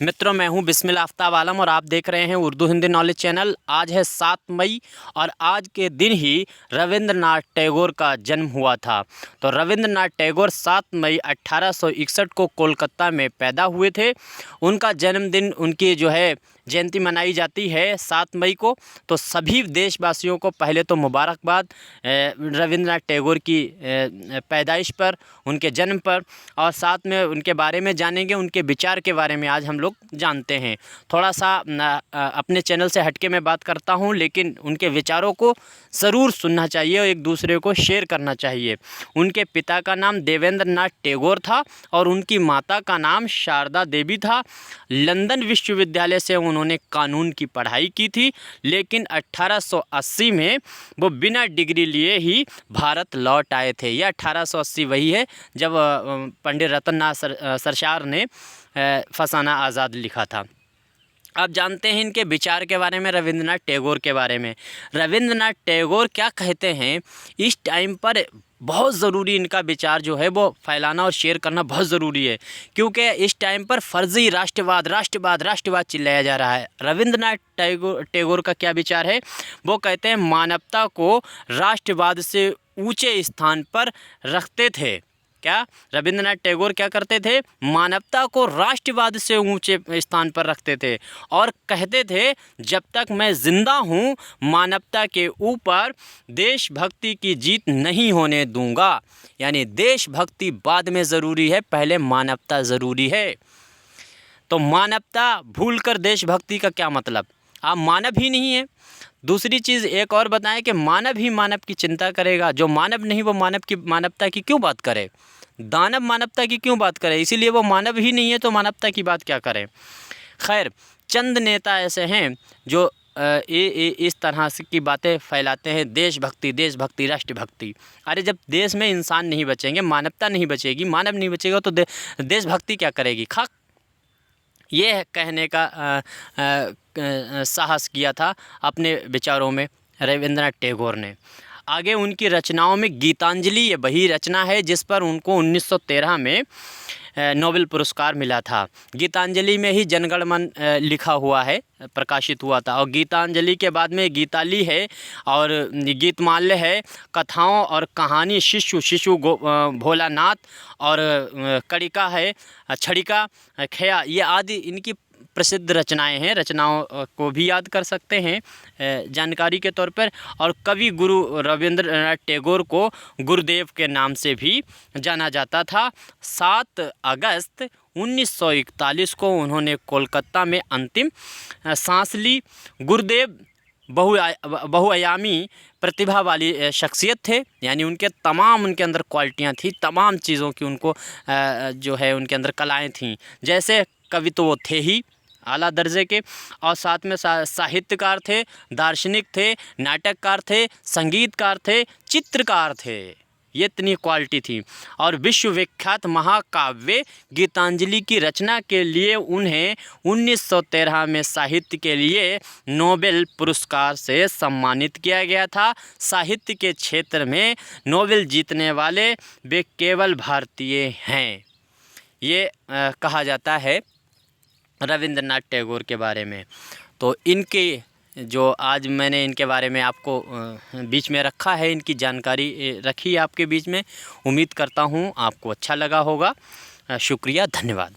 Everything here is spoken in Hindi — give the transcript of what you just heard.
मित्रों, मैं हूं बिस्मिल आफ्ताब आलम और आप देख रहे हैं उर्दू हिंदी नॉलेज चैनल। आज है 7 मई और आज के दिन ही रविंद्रनाथ टैगोर का जन्म हुआ था। तो रविंद्रनाथ टैगोर 7 मई 1861 को कोलकाता में पैदा हुए थे। उनका जन्मदिन, उनकी जो है जयंती मनाई जाती है 7 मई को। तो सभी देशवासियों को पहले तो मुबारकबाद रविंद्रनाथ टैगोर की पैदाइश पर, उनके जन्म पर, और साथ में उनके बारे में जानेंगे, उनके विचार के बारे में आज हम लोग जानते हैं। थोड़ा सा अपने चैनल से हटके मैं बात करता हूं, लेकिन उनके विचारों को ज़रूर सुनना चाहिए और एक दूसरे को शेयर करना चाहिए। उनके पिता का नाम देवेंद्रनाथ टैगोर था और उनकी माता का नाम शारदा देवी था। लंदन विश्वविद्यालय से उन्होंने कानून की पढ़ाई की थी, लेकिन 1880 में वो बिना डिग्री लिए ही भारत लौट आए थे। यह 1880 वही है जब पंडित रतननाथ सरशार ने फसाना आज़ाद लिखा था। अब जानते हैं इनके विचार के बारे में, रविंद्रनाथ टैगोर के बारे में। रविंद्रनाथ टैगोर क्या कहते हैं, इस टाइम पर बहुत ज़रूरी इनका विचार जो है वो फैलाना और शेयर करना बहुत ज़रूरी है, क्योंकि इस टाइम पर फर्जी राष्ट्रवाद चिल्लाया जा रहा है। रविंद्रनाथ टैगोर का क्या विचार है, वो कहते हैं मानवता को राष्ट्रवाद से ऊंचे स्थान पर रखते थे। क्या रविंद्रनाथ टैगोर क्या करते थे, मानवता को राष्ट्रवाद से ऊंचे स्थान पर रखते थे और कहते थे जब तक मैं ज़िंदा हूं मानवता के ऊपर देशभक्ति की जीत नहीं होने दूंगा। यानी देशभक्ति बाद में ज़रूरी है, पहले मानवता ज़रूरी है। तो मानवता भूलकर देशभक्ति का क्या मतलब, आप मानव ही नहीं है। दूसरी चीज़ एक और बताएं कि मानव ही मानव की चिंता करेगा, जो मानव नहीं वो मानवता की क्यों बात करे, दानव मानवता की क्यों बात करे। इसीलिए वो मानव ही नहीं है तो मानवता की बात क्या करें। खैर, चंद नेता ऐसे हैं जो इस तरह से की बातें फैलाते हैं, देशभक्ति राष्ट्रभक्ति। अरे जब देश में इंसान नहीं बचेंगे, मानवता नहीं बचेगी, मानव नहीं बचेगा तो देशभक्ति क्या करेगी। खाक ये कहने का साहस किया था अपने विचारों में रविंद्रनाथ टैगोर ने। आगे उनकी रचनाओं में गीतांजलि ये वही रचना है जिस पर उनको 1913 में नोबेल पुरस्कार मिला था। गीतांजलि में ही जनगण मन लिखा हुआ है, प्रकाशित हुआ था। और गीतांजलि के बाद में गीताली है और गीतमाल्य है, कथाओं और कहानी शिशु भोलानाथ और कड़िका है, छड़िका खया, ये आदि इनकी प्रसिद्ध रचनाएं हैं। रचनाओं को भी याद कर सकते हैं जानकारी के तौर पर। और कवि गुरु रविंद्रनाथ टैगोर को गुरुदेव के नाम से भी जाना जाता था। 7 अगस्त 1941 को उन्होंने कोलकाता में अंतिम सांस ली। गुरुदेव बहुआयामी प्रतिभा वाली शख्सियत थे, यानी उनके अंदर क्वालिटियाँ थी, तमाम चीज़ों की उनको जो है उनके अंदर कलाएँ थीं। जैसे कवि तो वो थे ही आला दर्जे के, और साथ में साहित्यकार थे, दार्शनिक थे, नाटककार थे, संगीतकार थे, चित्रकार थे। ये इतनी क्वालिटी थी। और विश्वविख्यात महाकाव्य गीतांजलि की रचना के लिए उन्हें 1913 में साहित्य के लिए नोबेल पुरस्कार से सम्मानित किया गया था। साहित्य के क्षेत्र में नोबेल जीतने वाले वे केवल भारतीय हैं, ये कहा जाता है रविंद्रनाथ टैगोर के बारे में। तो इनके जो आज मैंने इनके बारे में आपको बीच में रखा है, इनकी जानकारी रखी आपके बीच में। उम्मीद करता हूँ आपको अच्छा लगा होगा। शुक्रिया, धन्यवाद।